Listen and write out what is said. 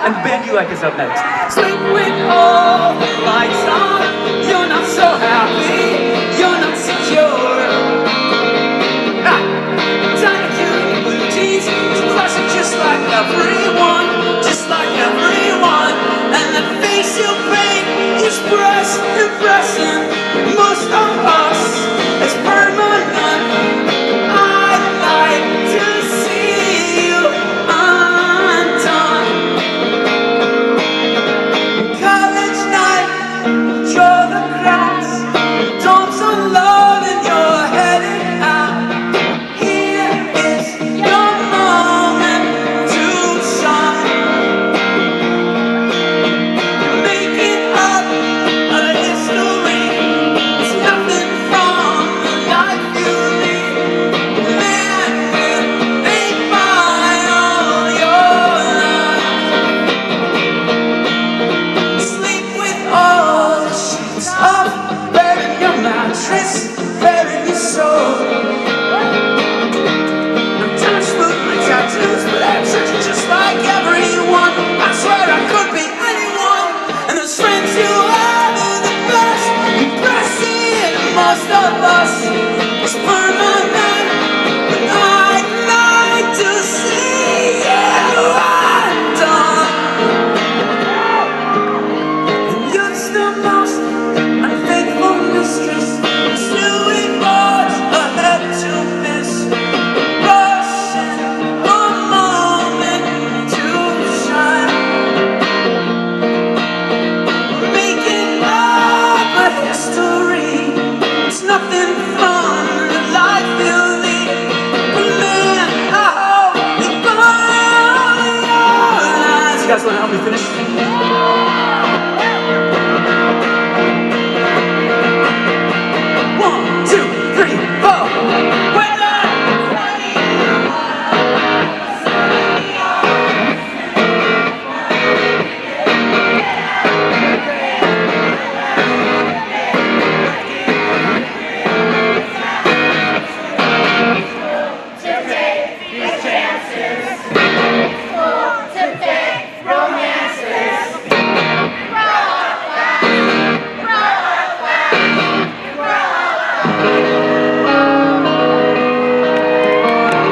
And Ben Ulek is up next. Sleep with all the lights on. You're not so happy. You're not secure. Tiny cute blue jeans. It's a classic just like everyone. Just like everyone. And the face you paint is impressing most of us. It's permanent. I'd like to see you undone. College night, draw the cracks. Don't unload and you're heading out. Here is your moment to shine. Making up a history. It's nothing from the life you lead. Man will make by all your life. Sleep with all the sheets off, burying your mattress, burying your soul. I'm trying to smooth my tattoos, but I'm searching just like everyone. I swear I could be anyone, and those friends you have are the best. Impressing most of us. It's permanent, but I'd like to see you undone. And you're the most unfaithful mistress. Pursuing what's ahead to miss. Rushing a moment to shine. Making up a history. It's nothing from the life you lead. But man, I hope you find your lies. You guys want to help me finish? One, two.